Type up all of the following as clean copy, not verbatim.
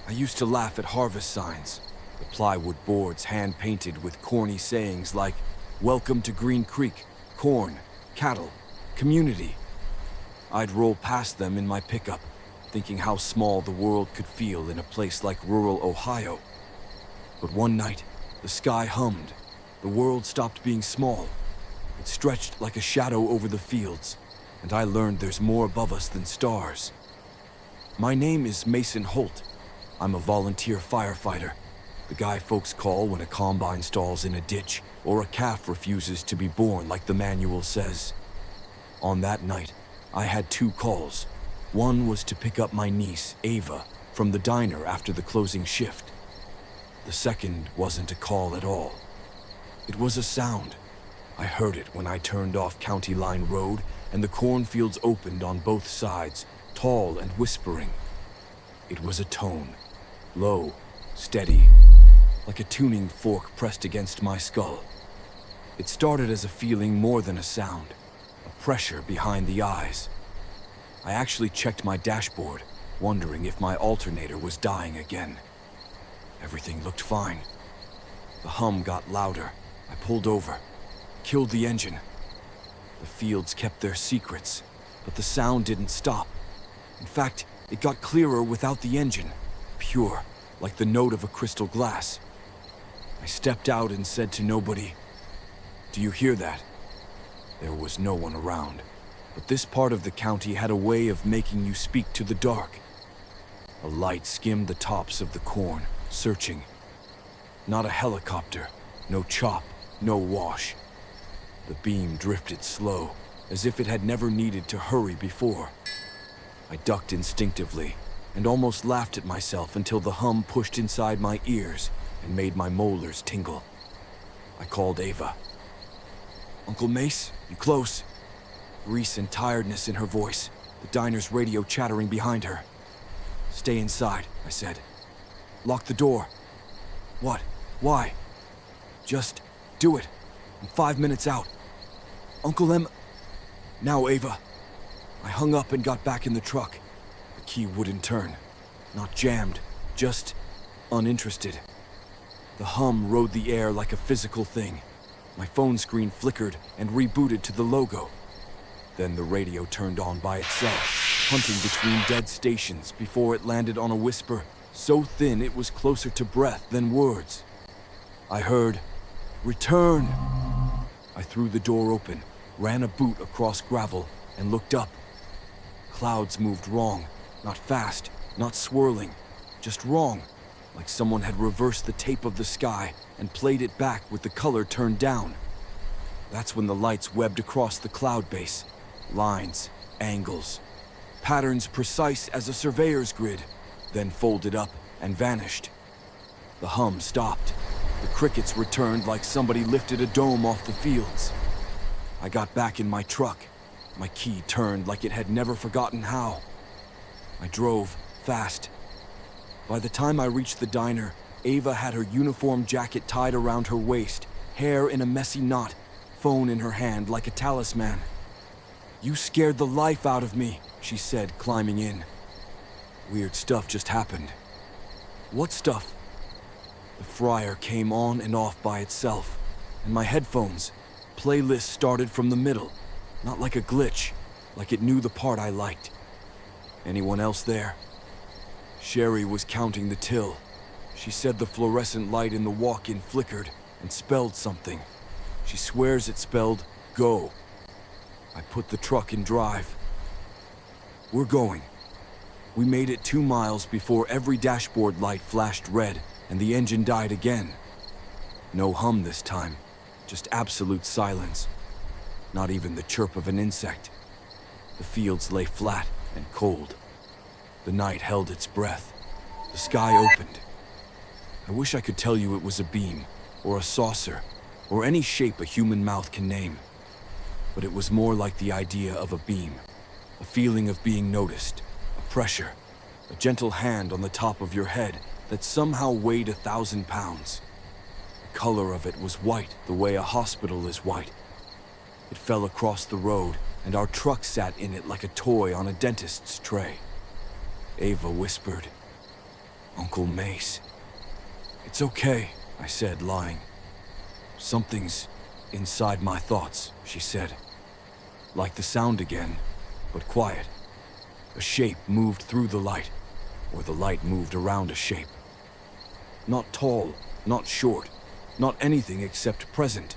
I used to laugh at harvest signs, the plywood boards hand-painted with corny sayings like, "Welcome to Green Creek, corn, cattle, community." I'd roll past them in my pickup, thinking how small the world could feel in a place like rural Ohio. But one night, the sky hummed. The world stopped being small. It stretched like a shadow over the fields, and I learned there's more above us than stars. My name is Mason Holt. I'm a volunteer firefighter, the guy folks call when a combine stalls in a ditch or a calf refuses to be born like the manual says. On that night, I had 2 calls. One was to pick up my niece, Ava, from the diner after the closing shift. The second wasn't a call at all. It was a sound. I heard it when I turned off County Line Road and the cornfields opened on both sides, tall and whispering. It was a tone, low, steady, like a tuning fork pressed against my skull. It started as a feeling more than a sound, a pressure behind the eyes. I actually checked my dashboard, wondering if my alternator was dying again. Everything looked fine. The hum got louder. I pulled over, killed the engine. The fields kept their secrets, but the sound didn't stop. In fact, it got clearer without the engine, pure, like the note of a crystal glass. I stepped out and said to nobody, "Do you hear that?" There was no one around, but this part of the county had a way of making you speak to the dark. A light skimmed the tops of the corn, searching. Not a helicopter, no chop, no wash. The beam drifted slow, as if it had never needed to hurry before. I ducked instinctively, and almost laughed at myself until the hum pushed inside my ears and made my molars tingle. I called Ava. "Uncle Mace, you close?" Grease and tiredness in her voice, the diner's radio chattering behind her. "Stay inside," I said. "Lock the door." "What? Why?" "Just do it. I'm 5 minutes out. Uncle M..." "Now, Ava." I hung up and got back in the truck. The key wouldn't turn. Not jammed, just uninterested. The hum rode the air like a physical thing. My phone screen flickered and rebooted to the logo. Then the radio turned on by itself, hunting between dead stations before it landed on a whisper so thin it was closer to breath than words. I heard, "Return!" I threw the door open, ran a boot across gravel, and looked up. Clouds moved wrong, not fast, not swirling, just wrong, like someone had reversed the tape of the sky and played it back with the color turned down. That's when the lights webbed across the cloud base. Lines, angles, patterns precise as a surveyor's grid, then folded up and vanished. The hum stopped. The crickets returned like somebody lifted a dome off the fields. I got back in my truck. My key turned like it had never forgotten how. I drove, fast. By the time I reached the diner, Ava had her uniform jacket tied around her waist, hair in a messy knot, phone in her hand like a talisman. "You scared the life out of me," she said, climbing in. Weird stuff just happened. "What stuff?" The fryer came on and off by itself, and my headphones, playlist started from the middle, not like a glitch, like it knew the part I liked. Anyone else there? Sherry was counting the till. She said the fluorescent light in the walk-in flickered and spelled something. She swears it spelled go. I put the truck in drive. We're going. We made it 2 miles before every dashboard light flashed red and the engine died again. No hum this time, just absolute silence. Not even the chirp of an insect. The fields lay flat and cold. The night held its breath. The sky opened. I wish I could tell you it was a beam, or a saucer, or any shape a human mouth can name. But it was more like the idea of a beam, a feeling of being noticed, a pressure, a gentle hand on the top of your head that somehow weighed 1,000 pounds. The color of it was white, the way a hospital is white. It fell across the road, and our truck sat in it like a toy on a dentist's tray. Ava whispered, "Uncle magical maze. It's okay, I said, lying. Something's inside my thoughts, she said. Like the sound again, but quiet. A shape moved through the light, or the light moved around a shape. Not tall, not short, not anything except present.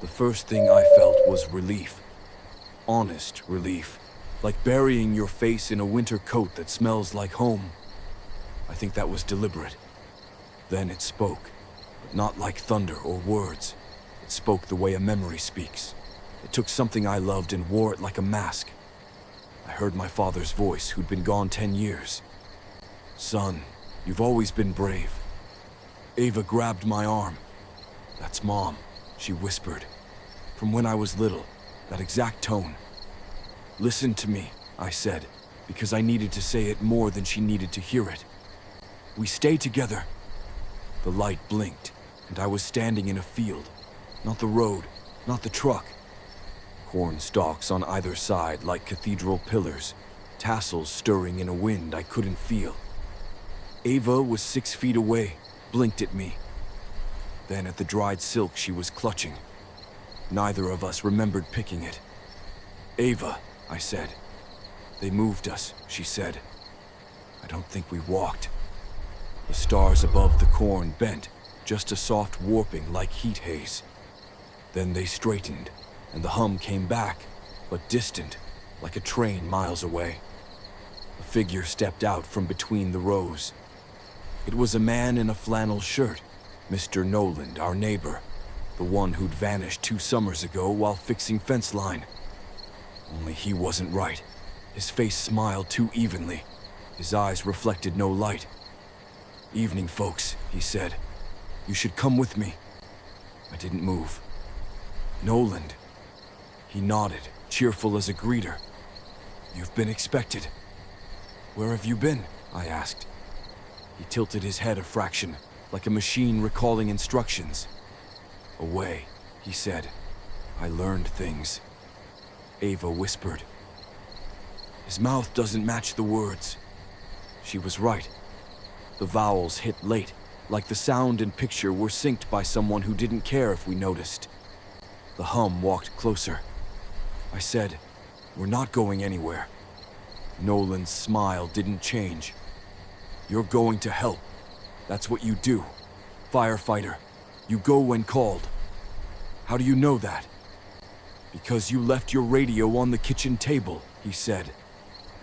The first thing I felt was relief. Honest relief. Like burying your face in a winter coat that smells like home. I think that was deliberate. Then it spoke, but not like thunder or words. It spoke the way a memory speaks. It took something I loved and wore it like a mask. I heard my father's voice, who'd been gone 10 years. Son, you've always been brave. Ava grabbed my arm. That's Mom, she whispered. From when I was little, that exact tone. Listen to me, I said, because I needed to say it more than she needed to hear it. We stay together. The light blinked, and I was standing in a field. Not the road, not the truck. Corn stalks on either side like cathedral pillars, tassels stirring in a wind I couldn't feel. Ava was 6 feet away, blinked at me. Then at the dried silk she was clutching. Neither of us remembered picking it. Ava, I said. They moved us, she said. I don't think we walked. The stars above the corn bent, just a soft warping like heat haze. Then they straightened, and the hum came back, but distant, like a train miles away. A figure stepped out from between the rows. It was a man in a flannel shirt, Mr. Noland, our neighbor, the one who'd vanished 2 summers ago while fixing fence line. Only he wasn't right. His face smiled too evenly. His eyes reflected no light. Evening, folks, he said. You should come with me. I didn't move. Noland. He nodded, cheerful as a greeter. You've been expected. Where have you been? I asked. He tilted his head a fraction, like a machine recalling instructions. Away, he said. I learned things. Ava whispered. His mouth doesn't match the words. She was right. The vowels hit late, like the sound and picture were synced by someone who didn't care if we noticed. The hum walked closer. I said, we're not going anywhere. Nolan's smile didn't change. You're going to help. That's what you do. Firefighter. You go when called. How do you know that? Because you left your radio on the kitchen table, he said.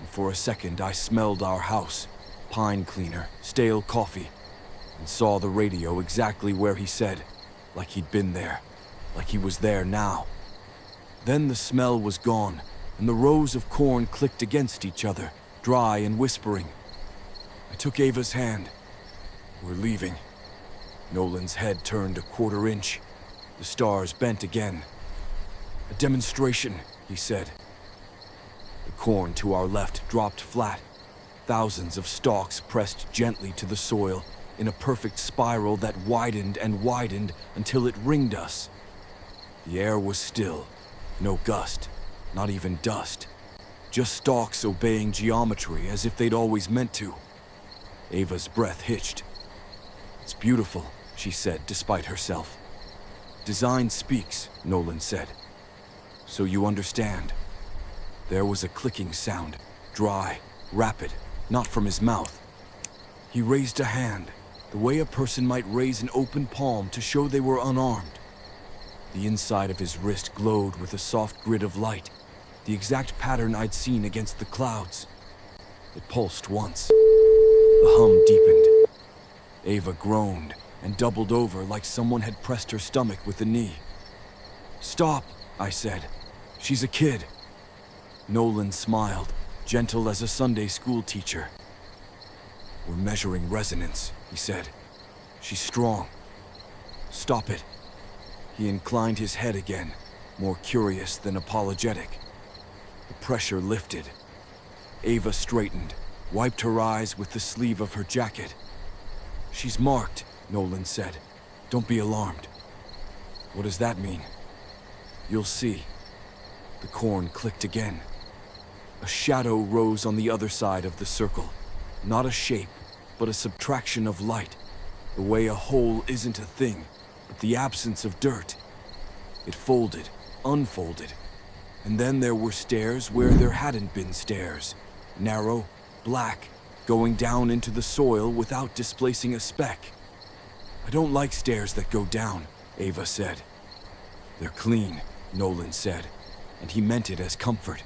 And for a second I smelled our house, pine cleaner, stale coffee, and saw the radio exactly where he said, like he'd been there, like he was there now. Then the smell was gone, and the rows of corn clicked against each other, dry and whispering. I took Ava's hand. We're leaving. Nolan's head turned a quarter inch. The stars bent again. A demonstration, he said. The corn to our left dropped flat. Thousands of stalks pressed gently to the soil in a perfect spiral that widened and widened until it ringed us. The air was still. No gust, not even dust. Just stalks obeying geometry as if they'd always meant to. Ava's breath hitched. It's beautiful, she said, despite herself. Design speaks, Nolan said. So you understand. There was a clicking sound, dry, rapid, not from his mouth. He raised a hand, the way a person might raise an open palm to show they were unarmed. The inside of his wrist glowed with a soft grid of light, the exact pattern I'd seen against the clouds. It pulsed once. The hum deepened. Ava groaned and doubled over like someone had pressed her stomach with a knee. Stop, I said. She's a kid. Nolan smiled, gentle as a Sunday school teacher. We're measuring resonance, he said. She's strong. Stop it. He inclined his head again, more curious than apologetic. The pressure lifted. Ava straightened, wiped her eyes with the sleeve of her jacket. She's marked, Nolan said. Don't be alarmed. What does that mean? You'll see. The corn clicked again. A shadow rose on the other side of the circle. Not a shape, but a subtraction of light. The way a hole isn't a thing, but the absence of dirt. It folded, unfolded. And then there were stairs where there hadn't been stairs. Narrow, black, going down into the soil without displacing a speck. I don't like stairs that go down, Ava said. They're clean, Nolan said, and he meant it as comfort.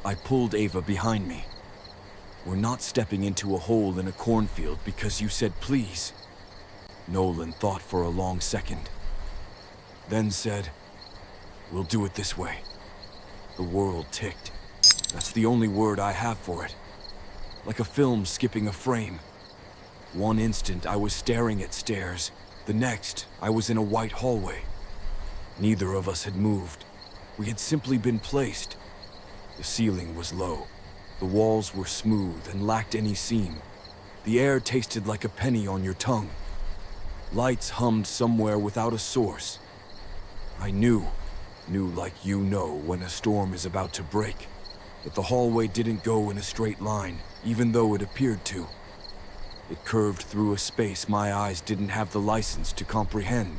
I pulled Ava behind me. We're not stepping into a hole in a cornfield because you said please. Nolan thought for a long second. Then said, we'll do it this way. The world ticked. That's the only word I have for it. Like a film skipping a frame. One instant I was staring at stairs. The next, I was in a white hallway. Neither of us had moved. We had simply been placed. The ceiling was low. The walls were smooth and lacked any seam. The air tasted like a penny on your tongue. Lights hummed somewhere without a source. I knew like you know when a storm is about to break. But the hallway didn't go in a straight line, even though it appeared to. It curved through a space my eyes didn't have the license to comprehend.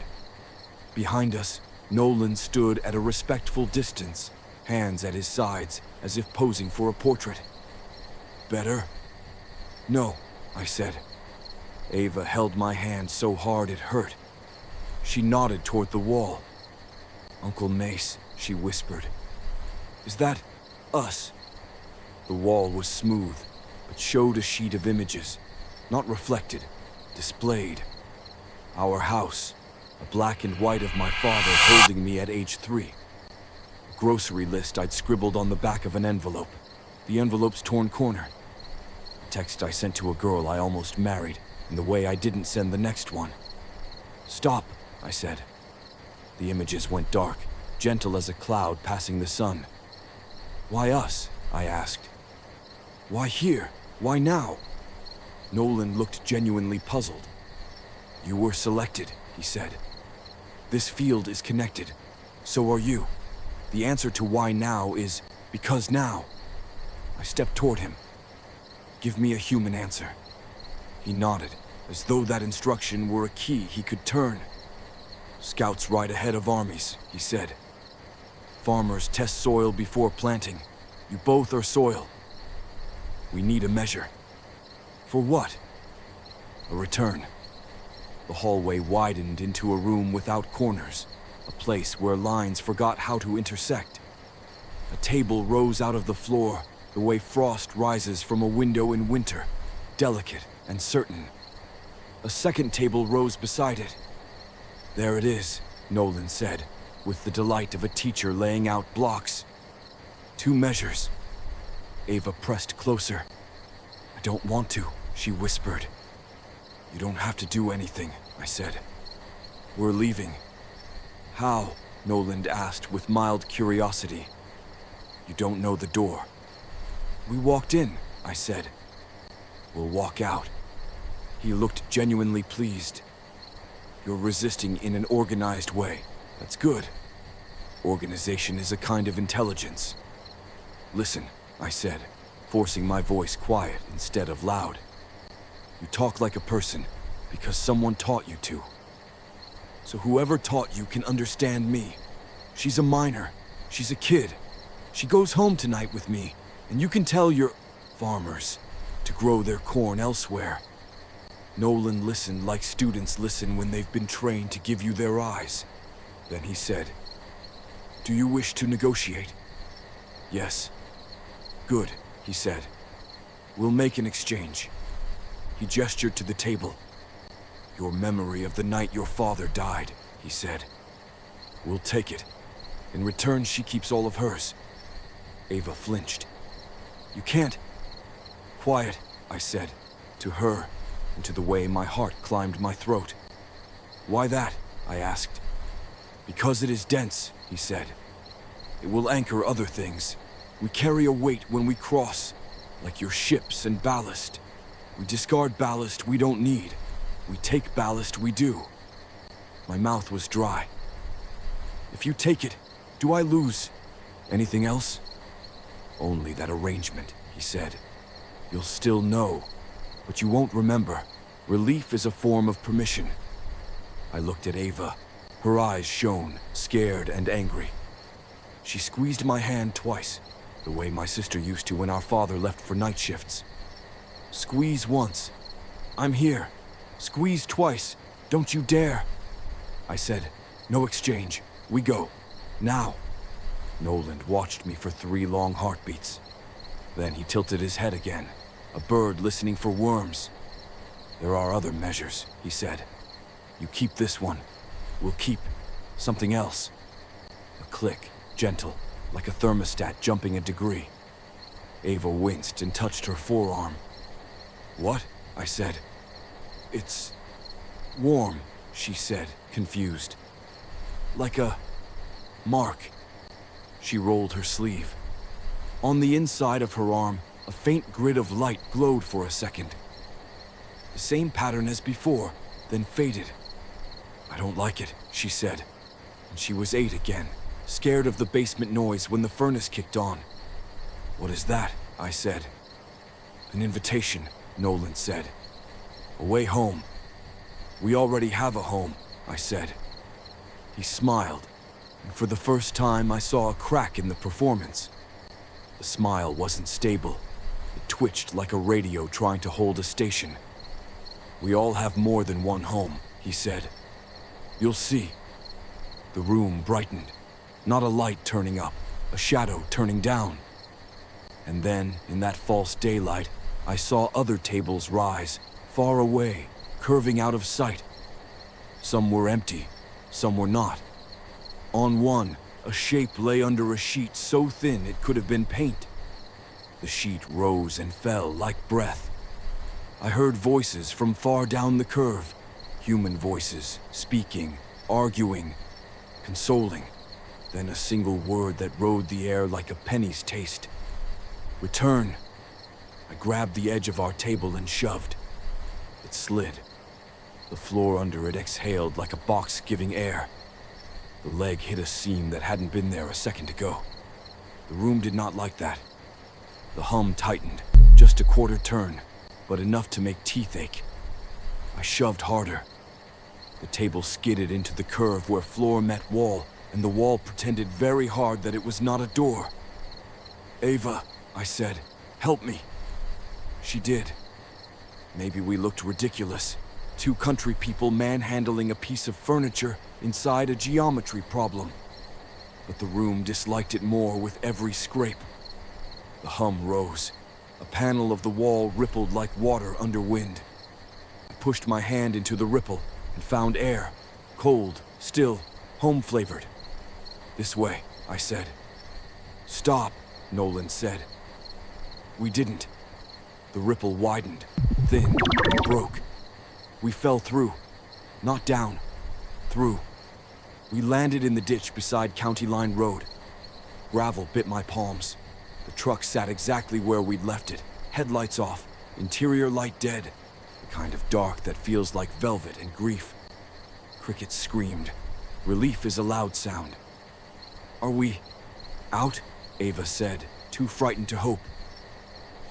Behind us, Nolan stood at a respectful distance, hands at his sides, as if posing for a portrait. Better? No, I said. Ava held my hand so hard it hurt. She nodded toward the wall. Uncle Mace, she whispered. Is that us? The wall was smooth, but showed a sheet of images, not reflected, displayed. Our house, a black and white of my father holding me at age 3. A grocery list I'd scribbled on the back of an envelope, the envelope's torn corner. A text I sent to a girl I almost married, in the way I didn't send the next one. Stop, I said. The images went dark, gentle as a cloud passing the sun. Why us? I asked. Why here? Why now? Nolan looked genuinely puzzled. You were selected, he said. This field is connected. So are you. The answer to why now is because now. I stepped toward him. Give me a human answer. He nodded, as though that instruction were a key he could turn. Scouts ride ahead of armies, he said. Farmers test soil before planting. You both are soil. We need a measure. For what? A return. The hallway widened into a room without corners, a place where lines forgot how to intersect. A table rose out of the floor, the way frost rises from a window in winter, delicate and certain. A second table rose beside it. There it is, Nolan said, with the delight of a teacher laying out blocks. 2 measures. Ava pressed closer. I don't want to, she whispered. You don't have to do anything, I said. We're leaving. How? Nolan asked with mild curiosity. You don't know the door. We walked in, I said. We'll walk out. He looked genuinely pleased. You're resisting in an organized way. That's good. Organization is a kind of intelligence. Listen, I said, forcing my voice quiet instead of loud. You talk like a person because someone taught you to. So whoever taught you can understand me. She's a minor. She's a kid. She goes home tonight with me, and you can tell your farmers to grow their corn elsewhere. Nolan listened like students listen when they've been trained to give you their eyes. Then he said, Do you wish to negotiate? Yes. Good, he said. We'll make an exchange. He gestured to the table. Your memory of the night your father died, he said. We'll take it. In return, she keeps all of hers. Ava flinched. You can't. Quiet, I said, to her, and to the way my heart climbed my throat. Why that? I asked. Because it is dense, he said. It will anchor other things. We carry a weight when we cross, like your ships and ballast. We discard ballast we don't need. We take ballast we do. My mouth was dry. If you take it, do I lose? Anything else? Only that arrangement, he said. You'll still know, but you won't remember. Relief is a form of permission. I looked at Ava. Her eyes shone, scared and angry. She squeezed my hand twice, the way my sister used to when our father left for night shifts. Squeeze once. I'm here. Squeeze twice. Don't you dare. I said, no exchange. We go. Now. Nolan watched me for 3 long heartbeats. Then he tilted his head again, a bird listening for worms. There are other measures, he said. You keep this one. We'll keep something else. A click, gentle, like a thermostat jumping a degree. Ava winced and touched her forearm. What? I said. It's warm, she said, confused. Like a mark. She rolled her sleeve. On the inside of her arm, a faint grid of light glowed for a second. The same pattern as before, then faded. I don't like it, she said. And she was 8 again, scared of the basement noise when the furnace kicked on. What is that? I said. An invitation, Nolan said. A way home. We already have a home, I said. He smiled, and for the first time I saw a crack in the performance. The smile wasn't stable. It twitched like a radio trying to hold a station. We all have more than one home, he said. You'll see. The room brightened. Not a light turning up, a shadow turning down. And then, in that false daylight, I saw other tables rise, far away, curving out of sight. Some were empty, some were not. On one, a shape lay under a sheet so thin it could have been paint. The sheet rose and fell like breath. I heard voices from far down the curve. Human voices, speaking, arguing, consoling. Then a single word that rode the air like a penny's taste. Return. I grabbed the edge of our table and shoved. It slid. The floor under it exhaled like a box giving air. The leg hit a seam that hadn't been there a second ago. The room did not like that. The hum tightened, just a quarter turn, but enough to make teeth ache. I shoved harder. The table skidded into the curve where floor met wall, and the wall pretended very hard that it was not a door. Ava, I said, help me. She did. Maybe we looked ridiculous. 2 country people manhandling a piece of furniture inside a geometry problem. But the room disliked it more with every scrape. The hum rose. A panel of the wall rippled like water under wind. I pushed my hand into the ripple and found air. Cold, still, home-flavored. This way, I said. Stop, Nolan said. We didn't. The ripple widened, thin, broke. We fell through. Not down. Through. We landed in the ditch beside County Line Road. Gravel bit my palms. The truck sat exactly where we'd left it. Headlights off. Interior light dead. The kind of dark that feels like velvet and grief. Crickets screamed. Relief is a loud sound. Are we out? Ava said, too frightened to hope.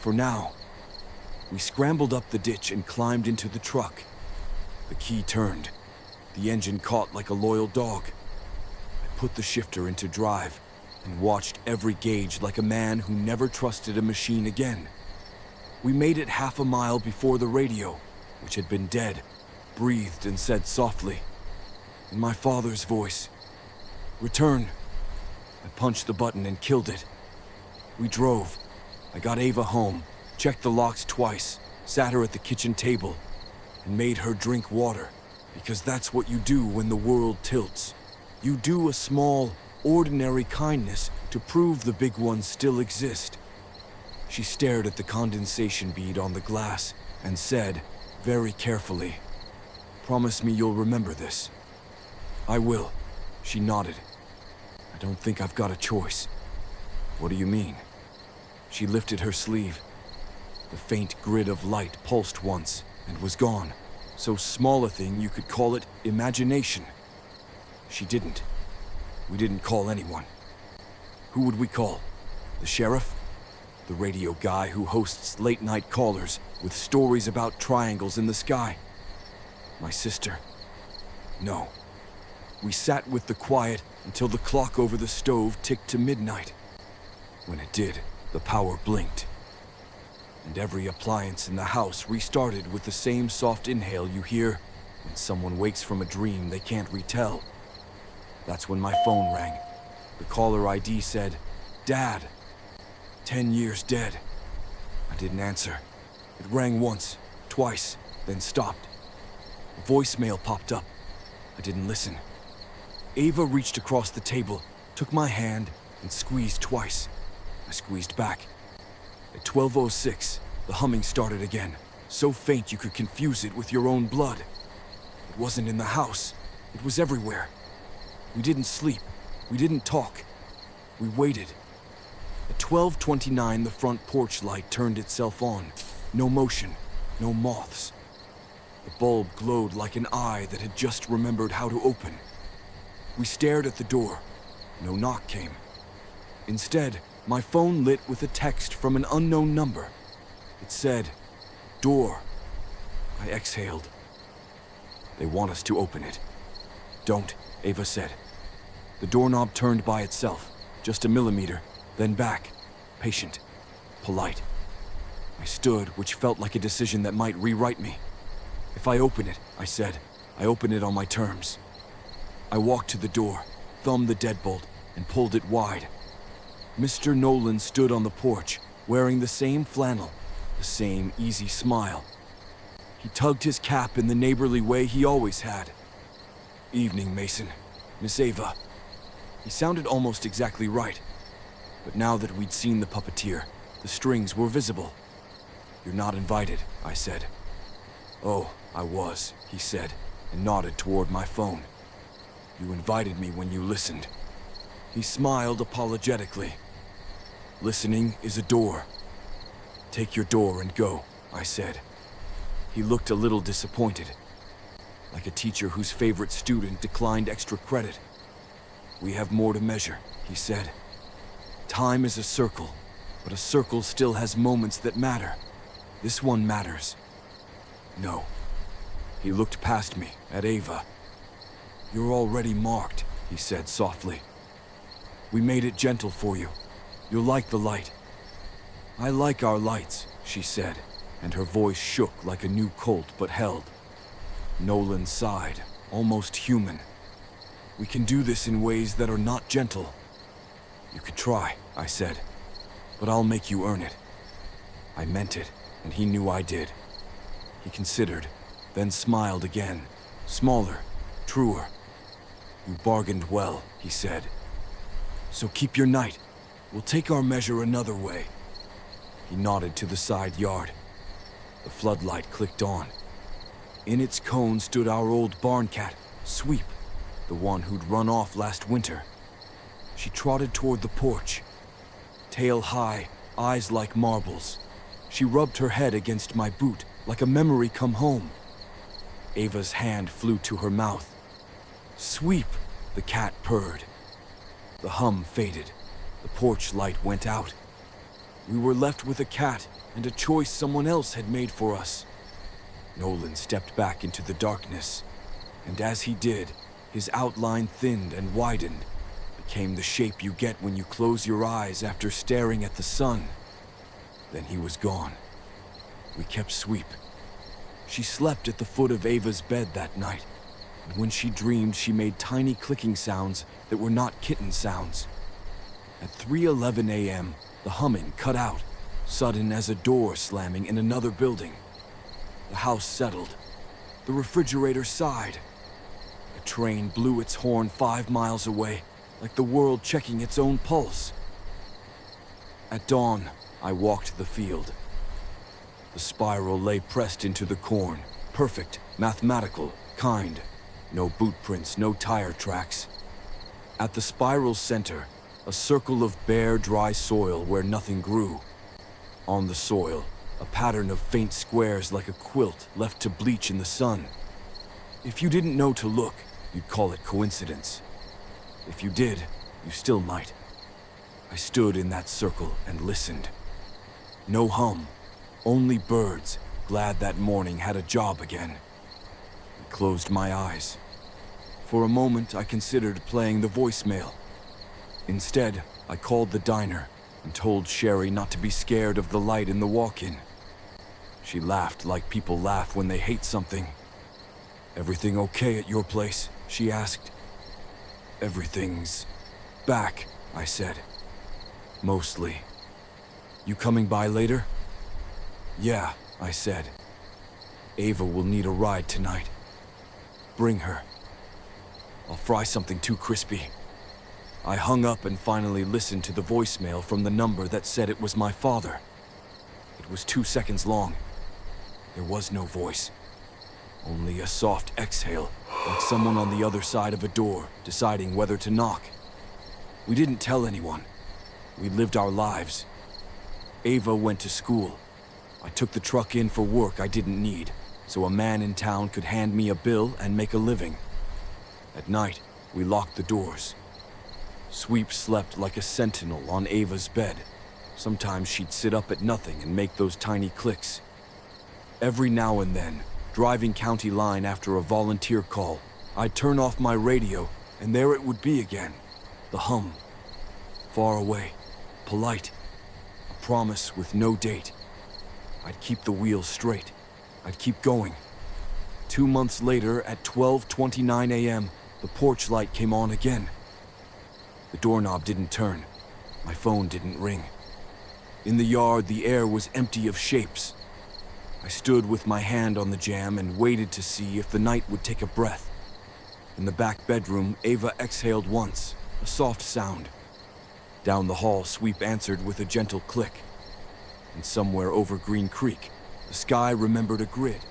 For now. We scrambled up the ditch and climbed into the truck. The key turned. The engine caught like a loyal dog. I put the shifter into drive and watched every gauge like a man who never trusted a machine again. We made it half a mile before the radio, which had been dead, breathed and said softly, in my father's voice, return. I punched the button and killed it. We drove. I got Ava home, checked the locks twice, sat her at the kitchen table, and made her drink water, because that's what you do when the world tilts. You do a small, ordinary kindness to prove the big ones still exist. She stared at the condensation bead on the glass and said, very carefully, promise me you'll remember this. I will, she nodded. I don't think I've got a choice. What do you mean? She lifted her sleeve. The faint grid of light pulsed once and was gone. So small a thing you could call it imagination. She didn't. We didn't call anyone. Who would we call? The sheriff? The radio guy who hosts late-night callers with stories about triangles in the sky. My sister. No. We sat with the quiet until the clock over the stove ticked to midnight. When it did, the power blinked. And every appliance in the house restarted with the same soft inhale you hear when someone wakes from a dream they can't retell. That's when my phone rang. The caller ID said, "Dad, 10 years dead." I didn't answer. It rang once, twice, then stopped. A voicemail popped up. I didn't listen. Ava reached across the table, took my hand, and squeezed twice. I squeezed back. At 12:06, the humming started again, so faint you could confuse it with your own blood. It wasn't in the house. It was everywhere. We didn't sleep. We didn't talk. We waited. At 12:29, the front porch light turned itself on. No motion, no moths. The bulb glowed like an eye that had just remembered how to open. We stared at the door. No knock came. Instead, my phone lit with a text from an unknown number. It said, "Door." I exhaled. They want us to open it. "Don't," Ava said. The doorknob turned by itself, just a millimeter, then back, patient, polite. I stood, which felt like a decision that might rewrite me. "If I open it," I said, "I open it on my terms." I walked to the door, thumbed the deadbolt, and pulled it wide. Mr. Nolan stood on the porch, wearing the same flannel, the same easy smile. He tugged his cap in the neighborly way he always had. "Evening, Mason. Miss Ava." He sounded almost exactly right. But now that we'd seen the puppeteer, the strings were visible. "You're not invited," I said. "Oh, I was," he said, and nodded toward my phone. "You invited me when you listened." He smiled apologetically. "Listening is a door. Take your door and go," I said. He looked a little disappointed, like a teacher whose favorite student declined extra credit. "We have more to measure," he said. "Time is a circle, but a circle still has moments that matter. This one matters." "No." He looked past me, at Ava. "You're already marked," he said softly. "We made it gentle for you. You'll like the light." "I like our lights," she said, and her voice shook like a new colt but held. Nolan sighed, almost human. "We can do this in ways that are not gentle." "You could try," I said, "but I'll make you earn it." I meant it, and he knew I did. He considered, then smiled again, smaller, truer. "You bargained well," he said. "So keep your night. We'll take our measure another way." He nodded to the side yard. The floodlight clicked on. In its cone stood our old barn cat, Sweep, the one who'd run off last winter. She trotted toward the porch. Tail high, eyes like marbles. She rubbed her head against my boot like a memory come home. Ava's hand flew to her mouth. "Sweep," the cat purred. The hum faded. The porch light went out. We were left with a cat and a choice someone else had made for us. Nolan stepped back into the darkness, and as he did, his outline thinned and widened, became the shape you get when you close your eyes after staring at the sun. Then he was gone. We kept Sweep. She slept at the foot of Ava's bed that night, and when she dreamed, she made tiny clicking sounds that were not kitten sounds. At 3:11 a.m., the humming cut out, sudden as a door slamming in another building. The house settled. The refrigerator sighed. A train blew its horn 5 miles away, like the world checking its own pulse. At dawn, I walked the field. The spiral lay pressed into the corn, perfect, mathematical, kind. No boot prints, no tire tracks. At the spiral's center, a circle of bare, dry soil where nothing grew. On the soil, a pattern of faint squares like a quilt left to bleach in the sun. If you didn't know to look, you'd call it coincidence. If you did, you still might. I stood in that circle and listened. No hum, only birds, glad that morning had a job again. I closed my eyes. For a moment, I considered playing the voicemail. Instead, I called the diner and told Sherry not to be scared of the light in the walk-in. She laughed like people laugh when they hate something. "Everything okay at your place?" she asked. "Everything's back," I said. "Mostly. You coming by later?" "Yeah," I said. "Ava will need a ride tonight. Bring her. I'll fry something too crispy." I hung up and finally listened to the voicemail from the number that said it was my father. It was 2 seconds long. There was no voice. Only a soft exhale, like someone on the other side of a door, deciding whether to knock. We didn't tell anyone. We lived our lives. Ava went to school. I took the truck in for work I didn't need, so a man in town could hand me a bill and make a living. At night, we locked the doors. Sweep slept like a sentinel on Ava's bed. Sometimes she'd sit up at nothing and make those tiny clicks. Every now and then, driving county line after a volunteer call, I'd turn off my radio, and there it would be again. The hum. Far away, polite. A promise with no date. I'd keep the wheel straight. I'd keep going. 2 months later, at 12:29 a.m., the porch light came on again. The doorknob didn't turn. My phone didn't ring. In the yard, the air was empty of shapes. I stood with my hand on the jamb and waited to see if the night would take a breath. In the back bedroom, Ava exhaled once, a soft sound. Down the hall, Sweep answered with a gentle click. And somewhere over Green Creek, the sky remembered a grid.